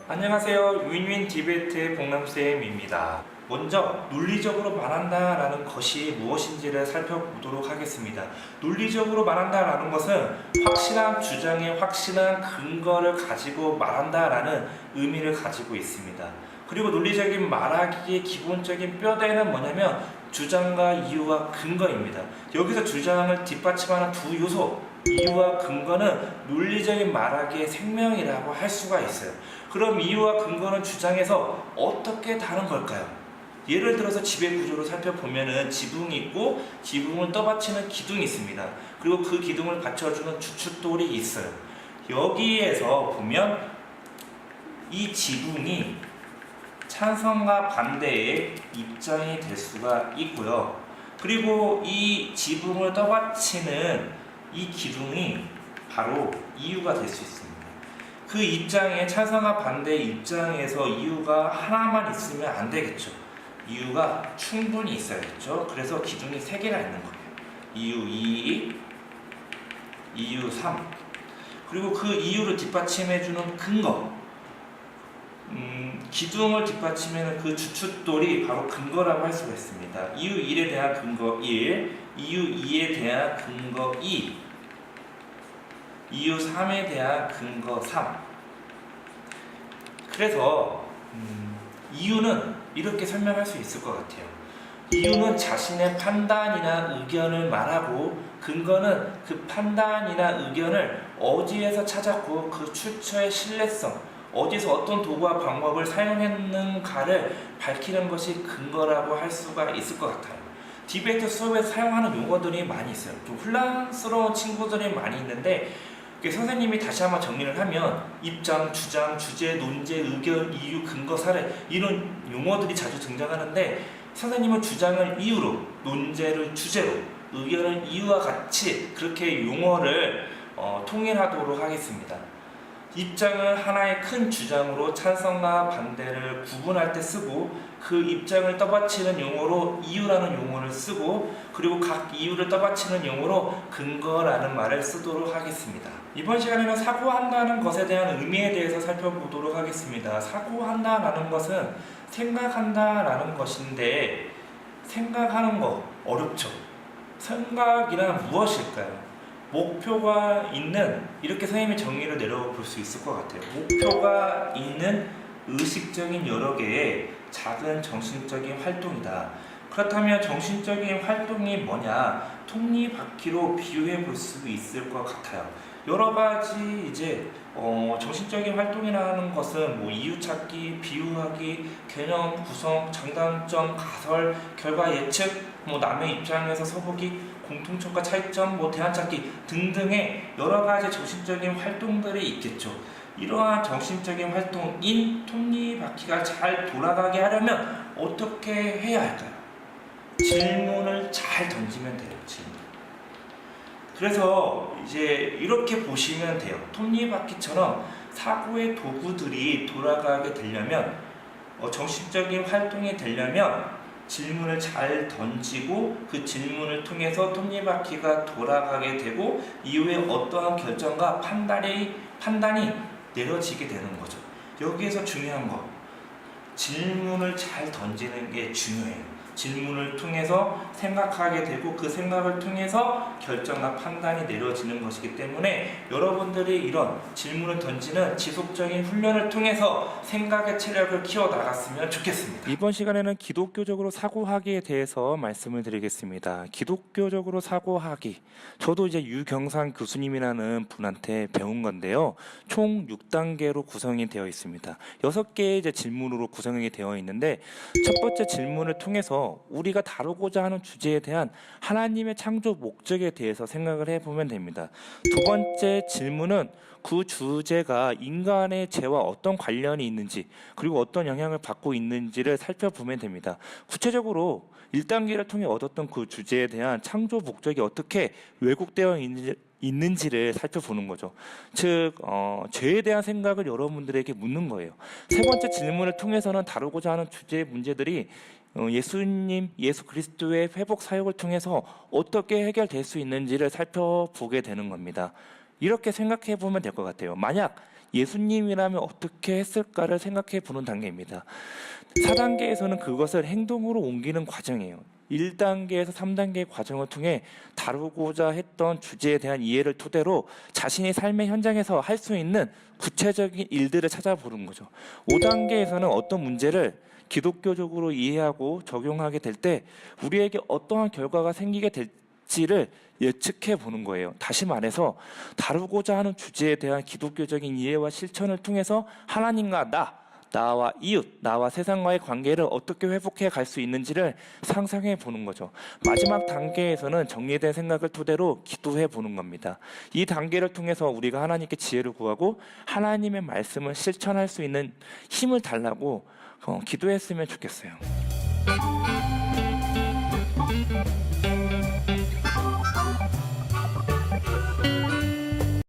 안녕하세요. 윈윈 디베이트의 봉남쌤입니다. 먼저 논리적으로 말한다라는 것이 무엇인지를 살펴보도록 하겠습니다. 논리적으로 말한다라는 것은 확실한 주장에 확실한 근거를 가지고 말한다라는 의미를 가지고 있습니다. 그리고 논리적인 말하기의 기본적인 뼈대는 뭐냐면 주장과 이유와 근거입니다. 여기서 주장을 뒷받침하는 두 요소, 이유와 근거는 논리적인 말하기의 생명이라고 할 수가 있어요. 그럼 이유와 근거는 주장에서 어떻게 다른 걸까요? 예를 들어서 지배 구조를 살펴보면은 지붕이 있고 지붕을 떠받치는 기둥이 있습니다. 그리고 그 기둥을 받쳐주는 주춧돌이 있어요. 여기에서 보면 이 지붕이 찬성과 반대의 입장이 될 수가 있고요. 그리고 이 지붕을 떠받치는 이 기둥이 바로 이유가 될 수 있습니다. 그 입장에 찬성과 반대의 입장에서 이유가 하나만 있으면 안 되겠죠. 이유가 충분히 있어야겠죠. 그래서 기둥이 3개가 있는 거예요. 이유 2, 이유 3. 그리고 그 이유를 뒷받침해주는 근거. 기둥을 뒷받침하는 그 주춧돌이 바로 근거라고 할 수가 있습니다. 이유 1에 대한 근거 1, 이유 2에 대한 근거 2, 이유 3에 대한 근거 3. 그래서 이유는 이렇게 설명할 수 있을 것 같아요. 이유는 자신의 판단이나 의견을 말하고, 근거는 그 판단이나 의견을 어디에서 찾았고 그 출처의 신뢰성, 어디서 어떤 도구와 방법을 사용했는가를 밝히는 것이 근거라고 할 수가 있을 것 같아요. 디베이트 수업에서 사용하는 용어들이 많이 있어요. 좀 혼란스러운 친구들이 많이 있는데, 선생님이 다시 한번 정리를 하면 입장, 주장, 주제, 논제, 의견, 이유, 근거, 사례, 이런 용어들이 자주 등장하는데, 선생님은 주장을 이유로, 논제를 주제로, 의견을 이유와 같이 그렇게 용어를 통일하도록 하겠습니다. 입장을 하나의 큰 주장으로 찬성과 반대를 구분할 때 쓰고, 그 입장을 떠받치는 용어로 이유라는 용어를 쓰고, 그리고 각 이유를 떠받치는 용어로 근거라는 말을 쓰도록 하겠습니다. 이번 시간에는 사고한다는 것에 대한 의미에 대해서 살펴보도록 하겠습니다. 사고한다라는 것은 생각한다라는 것인데, 생각하는 거 어렵죠? 생각이란 무엇일까요? 목표가 있는, 이렇게 선생님이 정리를 내려볼 수 있을 것 같아요. 목표가 있는 의식적인 여러 개의 작은 정신적인 활동이다. 그렇다면 정신적인 활동이 뭐냐? 톱니바퀴로 비유해 볼 수 있을 것 같아요. 여러 가지 정신적인 활동이라는 것은 이유 찾기, 비유하기, 개념 구성, 장단점, 가설, 결과 예측, 남의 입장에서 서보기, 공통점과 차이점, 대안 찾기 등등의 여러 가지 정신적인 활동들이 있겠죠. 이러한 정신적인 활동인 톱니바퀴가 잘 돌아가게 하려면 어떻게 해야 할까요? 질문을 잘 던지면 돼요. 질문. 그래서 이렇게 보시면 돼요. 톱니바퀴처럼 사고의 도구들이 돌아가게 되려면, 정신적인 활동이 되려면 질문을 잘 던지고, 그 질문을 통해서 톱니바퀴가 돌아가게 되고, 이후에 어떠한 결정과 판단이 내려지게 되는 거죠. 여기에서 중요한 거, 질문을 잘 던지는 게 중요해요. 질문을 통해서 생각하게 되고, 그 생각을 통해서 결정과 판단이 내려지는 것이기 때문에 여러분들이 이런 질문을 던지는 지속적인 훈련을 통해서 생각의 체력을 키워나갔으면 좋겠습니다. 이번 시간에는 기독교적으로 사고하기에 대해서 말씀을 드리겠습니다. 기독교적으로 사고하기, 저도 유경상 교수님이라는 분한테 배운 건데요. 총 6단계로 구성이 되어 있습니다. 6개의 질문으로 구성이 되어 있는데, 첫 번째 질문을 통해서 우리가 다루고자 하는 주제에 대한 하나님의 창조 목적에 대해서 생각을 해보면 됩니다. 두 번째 질문은 그 주제가 인간의 죄와 어떤 관련이 있는지, 그리고 어떤 영향을 받고 있는지를 살펴보면 됩니다. 구체적으로 1단계를 통해 얻었던 그 주제에 대한 창조 목적이 어떻게 왜곡되어 있는지를 살펴보는 거죠. 즉 죄에 대한 생각을 여러분들에게 묻는 거예요. 세 번째 질문을 통해서는 다루고자 하는 주제의 문제들이 예수님, 예수 그리스도의 회복 사역을 통해서 어떻게 해결될 수 있는지를 살펴보게 되는 겁니다. 이렇게 생각해 보면 될 것 같아요. 만약 예수님이라면 어떻게 했을까를 생각해 보는 단계입니다. 4단계에서는 그것을 행동으로 옮기는 과정이에요. 1단계에서 3단계의 과정을 통해 다루고자 했던 주제에 대한 이해를 토대로 자신의 삶의 현장에서 할 수 있는 구체적인 일들을 찾아보는 거죠. 5단계에서는 어떤 문제를 기독교적으로 이해하고 적용하게 될 때 우리에게 어떠한 결과가 생기게 될지를 예측해 보는 거예요. 다시 말해서 다루고자 하는 주제에 대한 기독교적인 이해와 실천을 통해서 하나님과 나와 이웃, 나와 세상과의 관계를 어떻게 회복해 갈 수 있는지를 상상해 보는 거죠. 마지막 단계에서는 정리된 생각을 토대로 기도해 보는 겁니다. 이 단계를 통해서 우리가 하나님께 지혜를 구하고 하나님의 말씀을 실천할 수 있는 힘을 달라고 기도했으면 좋겠어요.